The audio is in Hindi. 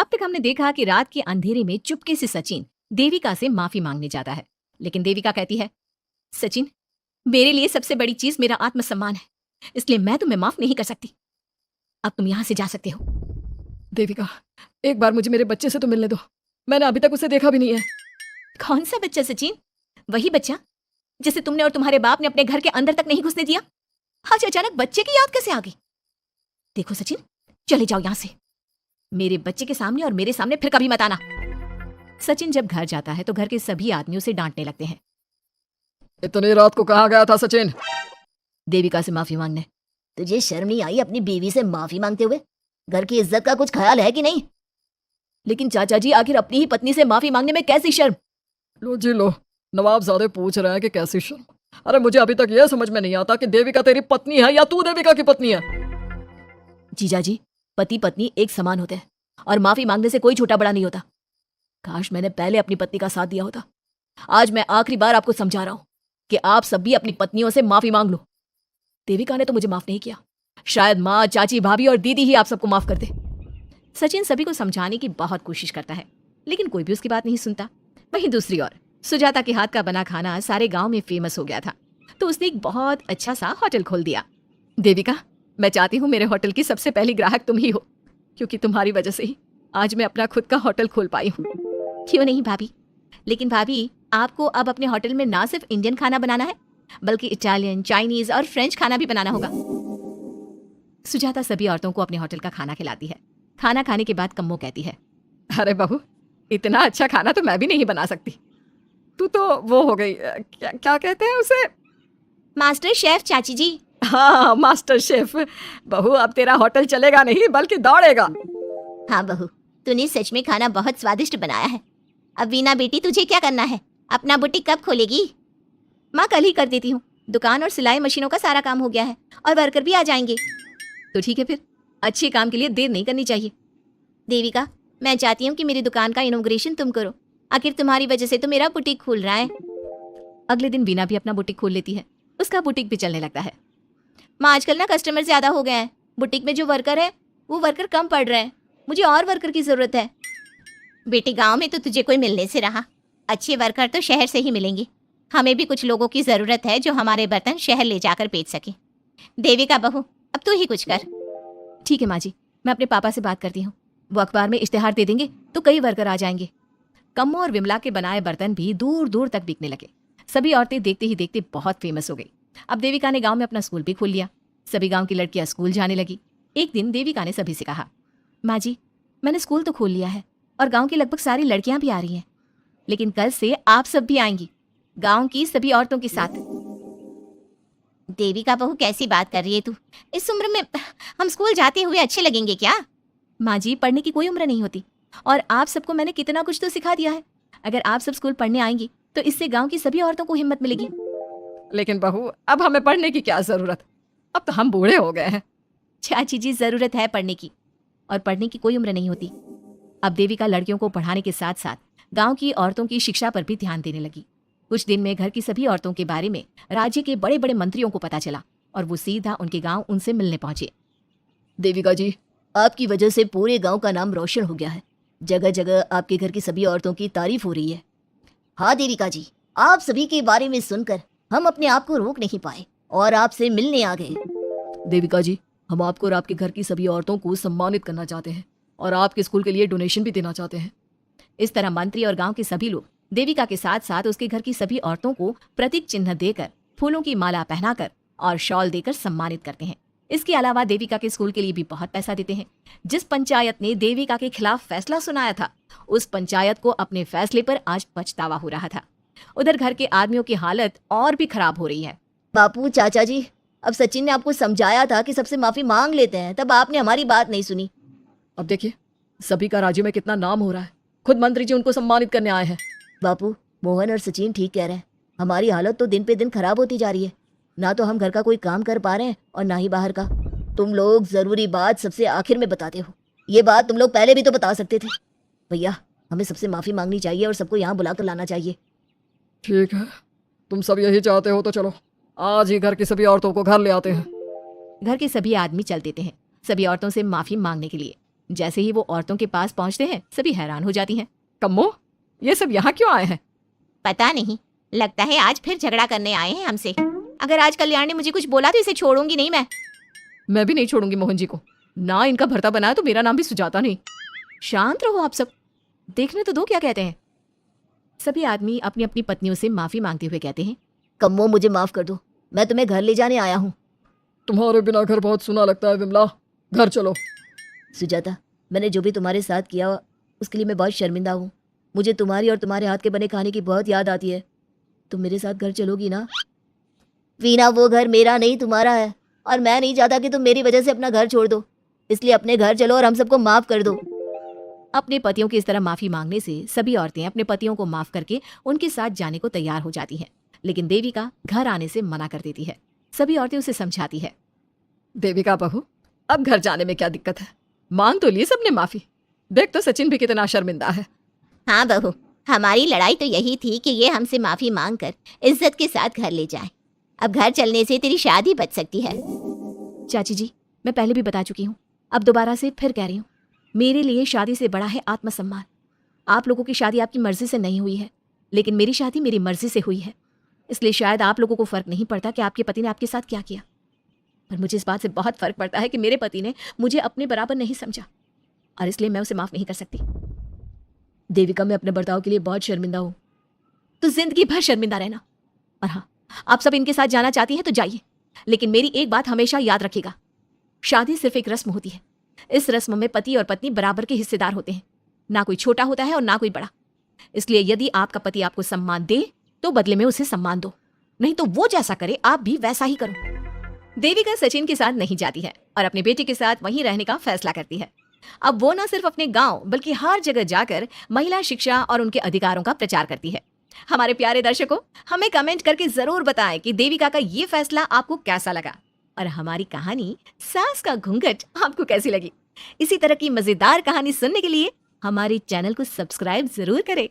अब तक हमने देखा कि रात के अंधेरे में चुपके से सचिन देविका से माफी मांगने जाता है, लेकिन देविका कहती है, सचिन, मेरे लिए सबसे बड़ी चीज मेरा आत्मसम्मान है, इसलिए मैं तुम्हें माफ नहीं कर सकती। अब तुम यहां से जा सकते हो। देविका, एक बार मुझे मेरे बच्चे से तो मिलने दो, मैंने अभी तक उसे देखा भी नहीं है। कौन सा बच्चा सचिन? वही बच्चा जिसे तुमने और तुम्हारे बाप ने अपने घर के अंदर तक नहीं घुसने दिया। आज अचानक बच्चे की याद कैसे आ गई? देखो सचिन, चले जाओ यहां से, मेरे बच्चे के सामने और मेरे सामने फिर कभी मत आना। सचिन जब घर जाता है तो घर के सभी आदमी उसे डांटने लगते हैं। इतनी रात को कहाँ गया था सचिन? देविका से माफी मांगने। तुझे शर्म नहीं आई अपनी बीवी से माफी मांगते हुए? घर की इज्जत का कुछ ख्याल है कि नहीं? लेकिन चाचा जी, आखिर अपनी ही पत्नी से माफी मांगने में कैसी शर्म? लो जी लो, नवाबजादे पूछ रहे हैं कि कैसी शर्म। अरे मुझे अभी तक यह समझ में नहीं आता कि देविका तेरी पत्नी है या तू देविका की पत्नी है। जीजा जी, पति पत्नी एक समान होते हैं और माफी मांगने से कोई छोटा बड़ा नहीं होता। काश मैंने पहले अपनी पत्नी का साथ दिया होता। आज मैं आखिरी बार आपको समझा रहा हूं कि आप सब भी अपनी पत्नियों से माफी मांग लो। देविका ने तो मुझे माफ नहीं किया, शायद माँ, चाची, भाभी और दीदी ही आप सबको माफ कर दे। सचिन सभी को समझाने की बहुत कोशिश करता है, लेकिन कोई भी उसकी बात नहीं सुनता। वहीं दूसरी ओर सुजाता के हाथ का बना खाना सारे गांव में फेमस हो गया था, तो उसने एक बहुत अच्छा सा होटल खोल दिया। देविका, मैं चाहती हूँ मेरे होटल की सबसे पहली ग्राहक तुम ही हो, क्योंकि तुम्हारी वजह से ही आज मैं अपना खुद का होटल खोल पाई हूँ। क्यों नहीं भाभी, लेकिन भाभी, आपको अब अपने होटल में ना सिर्फ इंडियन खाना बनाना है, बल्कि इटालियन, चाइनीज और फ्रेंच खाना भी बनाना होगा। सुजाता सभी औरतों को अपने होटल का खाना खिलाती है। खाना खाने के बाद कम्मो कहती है, अरे बहू, इतना अच्छा खाना तो मैं भी नहीं बना सकती। तू तो वो हो गई, क्या कहते हैं उसे? मास्टर शेफ चाची जी। हाँ, मास्टर शेफ। बहू, अब तेरा होटल चलेगा नहीं बल्कि दौड़ेगा। हाँ बहू, तूने सच में खाना बहुत स्वादिष्ट बनाया है। अब वीना बेटी, तुझे क्या करना है? अपना बुटीक कब खोलेगी? माँ, कल ही कर देती हूँ। दुकान और सिलाई मशीनों का सारा काम हो गया है और वर्कर भी आ जाएंगे। तो ठीक है, फिर अच्छे काम के लिए देर नहीं करनी चाहिए। देविका, मैं चाहती हूँ कि मेरी दुकान का इनॉग्रेशन तुम करो। आखिर तुम्हारी वजह से तो मेरा बुटीक खुल रहा है। अगले दिन वीना भी अपना बुटीक खोल लेती है। उसका बुटीक भी चलने लगता है। माँ, आजकल ना कस्टमर ज्यादा हो गए हैं। बुटीक में जो वर्कर है वो वर्कर कम पड़ रहे हैं। मुझे और वर्कर की जरूरत है। बेटी, गांव में तो तुझे कोई मिलने से रहा, अच्छे वर्कर तो शहर से ही मिलेंगे। हमें भी कुछ लोगों की जरूरत है जो हमारे बर्तन शहर ले जाकर बेच सके। देविका बहू, अब तू ही कुछ कर। ठीक है माँ जी, मैं अपने पापा से बात करती हूँ। वो अखबार में इश्तेहार दे देंगे तो कई वर्कर आ जाएंगे। कम्मो और विमला के बनाए बर्तन भी दूर दूर तक बिकने लगे। सभी औरतें देखते ही देखते बहुत फेमस हो गई। अब देविका ने गांव में अपना स्कूल भी खोल लिया। सभी गांव की लड़कियां स्कूल जाने लगी। एक दिन देविका ने सभी से कहा, माँ जी, मैंने स्कूल तो खोल लिया है और गांव की लगभग सारी लड़कियां भी आ रही हैं, लेकिन कल से आप सब भी आएंगी, गांव की सभी औरतों के साथ। देविका बहू, कैसी बात कर रही है तू? इस उम्र में हम स्कूल जाते हुए अच्छे लगेंगे क्या? माँ जी, पढ़ने की कोई उम्र नहीं होती और आप सबको मैंने कितना कुछ तो सिखा दिया है। अगर आप सब स्कूल पढ़ने आएंगी तो इससे गांव की सभी औरतों को हिम्मत मिलेगी। लेकिन बहू, अब हमें पढ़ने की क्या जरूरत? अब तो हम बूढ़े हो गए हैं। चाची जी, जरूरत है पढ़ने की, और पढ़ने की कोई उम्र नहीं होती। अब देविका लड़कियों को पढ़ाने के साथ साथ गांव की औरतों की शिक्षा पर भी ध्यान देने लगी। कुछ दिन में घर की सभी औरतों के बारे में राज्य के बड़े बड़े मंत्रियों को पता चला और वो सीधा उनके गांव उनसे मिलने पहुंचे। देविका जी, आपकी वजह से पूरे गांव का नाम रोशन हो गया है। जगह जगह आपके घर की सभी औरतों की तारीफ हो रही है। हाँ देविका जी, आप सभी के बारे में सुनकर हम अपने आप को रोक नहीं पाए और आपसे मिलने आ गए। देविका जी, हम आपको और आपके घर की सभी औरतों को सम्मानित करना चाहते हैं और आपके स्कूल के लिए डोनेशन भी देना चाहते हैं। इस तरह मंत्री और गांव के सभी लोग देविका के साथ साथ उसके घर की सभी औरतों को प्रतीक चिन्ह देकर, फूलों की माला पहनाकर और शॉल देकर सम्मानित करते हैं। इसके अलावा देविका के स्कूल के लिए भी बहुत पैसा देते हैं। जिस पंचायत ने देविका के खिलाफ फैसला सुनाया था, उस पंचायत को अपने फैसले पर आज पछतावा हो रहा था। उधर घर के आदमियों की हालत और भी खराब हो रही है। बापू, चाचा जी, अब सचिन ने आपको समझाया था कि सबसे माफी मांग लेते हैं, तब आपने हमारी बात नहीं सुनी। अब देखिए, सभी का राज्य में कितना नाम हो रहा है। खुद मंत्री जी उनको सम्मानित करने आए हैं। बापू, मोहन और सचिन ठीक कह रहे हैं। हमारी हालत तो दिन पे दिन खराब होती जा रही है। ना तो हम घर का कोई काम कर पा रहे हैं और ना ही बाहर का। तुम लोग जरूरी बात सबसे आखिर में बताते हो। ये बात तुम लोग पहले भी तो बता सकते थे। भैया, हमें सबसे माफी मांगनी चाहिए और सबको यहाँ बुला कर लाना चाहिए। ठीक है, तुम सब यही चाहते हो तो चलो, आज ही घर की सभी औरतों को घर ले आते हैं। घर के सभी आदमी चल देते हैं सभी औरतों से माफी मांगने के लिए। जैसे ही वो औरतों के पास पहुंचते हैं सभी हैरान हो जाती हैं। कम्मो, ये सब यहाँ क्यों आए हैं? पता नहीं, लगता है आज फिर झगड़ा करने आए हैं हमसे। अगर आज कल्याण ने मुझे कुछ बोला तो इसे छोड़ूंगी नहीं मैं भी नहीं छोड़ूंगी मोहन जी को। ना इनका भरता बनाया तो मेरा नाम भी सुजाता नहीं। शांत रहो आप सब, देखने तो दो क्या कहते हैं। सभी आदमी अपनी अपनी पत्नियों से माफी मांगते हुए कहते हैं, कम्मो मुझे माफ कर दो, मैं तुम्हें घर ले जाने आया हूँ। तुम्हारे बिना घर बहुत सुना लगता है विमला, घर चलो। सुजाता, मैंने जो भी तुम्हारे साथ किया उसके लिए मैं बहुत शर्मिंदा हूँ। मुझे तुम्हारी और तुम्हारे हाथ के बने खाने की बहुत याद आती है। तुम मेरे साथ घर चलोगी ना? वीना, वो घर मेरा नहीं तुम्हारा है, और मैं नहीं चाहता कि तुम मेरी वजह से अपना घर छोड़ दो। इसलिए अपने घर चलो और हम सबको माफ कर दो। अपने पतियों की इस तरह माफी मांगने से सभी औरतें अपने पतियों को माफ करके उनके साथ जाने को तैयार हो जाती हैं। लेकिन देविका घर आने से मना कर देती है। सभी औरतें उसे समझाती है। देविका बहू, अब घर जाने में क्या दिक्कत है? मांग तो ली सबने माफी। देख तो सचिन भी कितना शर्मिंदा है। हाँ बहू, हमारी लड़ाई तो यही थी कि ये हमसे माफी मांग कर इज्जत के साथ घर ले जाए। अब घर चलने से तेरी शादी बच सकती है। चाची जी, मैं पहले भी बता चुकी हूँ, अब दोबारा से फिर कह रही हूँ, मेरे लिए शादी से बड़ा है आत्मसम्मान। आप लोगों की शादी आपकी मर्जी से नहीं हुई है, लेकिन मेरी शादी मेरी मर्जी से हुई है। इसलिए शायद आप लोगों को फर्क नहीं पड़ता कि आपके पति ने आपके साथ क्या किया, पर मुझे इस बात से बहुत फर्क पड़ता है कि मेरे पति ने मुझे अपने बराबर नहीं समझा, और इसलिए मैं उसे माफ नहीं कर सकती। देविका, मैं अपने बर्ताव के लिए बहुत शर्मिंदा हूँ। तो जिंदगी भर शर्मिंदा रहना। और हाँ, आप सब इनके साथ जाना चाहती हैं तो जाइए, लेकिन मेरी एक बात हमेशा याद रखिएगा, शादी सिर्फ एक रस्म होती है। इस रस्म में पति और पत्नी बराबर के हिस्सेदार होते हैं, ना कोई छोटा होता है और ना कोई बड़ा। इसलिए यदि आपका पति आपको सम्मान दे तो बदले में उसे सम्मान दो, नहीं तो वो जैसा करे आप भी वैसा ही करो। देविका सचिन के साथ नहीं जाती है और अपने बेटे के साथ वहीं रहने का फैसला करती है। अब वो न सिर्फ अपने गांव बल्कि हर जगह जाकर महिला शिक्षा और उनके अधिकारों का प्रचार करती है। हमारे प्यारे दर्शकों, हमें कमेंट करके जरूर बताएं कि देविका का ये फैसला आपको कैसा लगा, और हमारी कहानी सास का घूंघट आपको कैसी लगी। इसी तरह की मजेदार कहानी सुनने के लिए हमारे चैनल को सब्सक्राइब जरूर करें।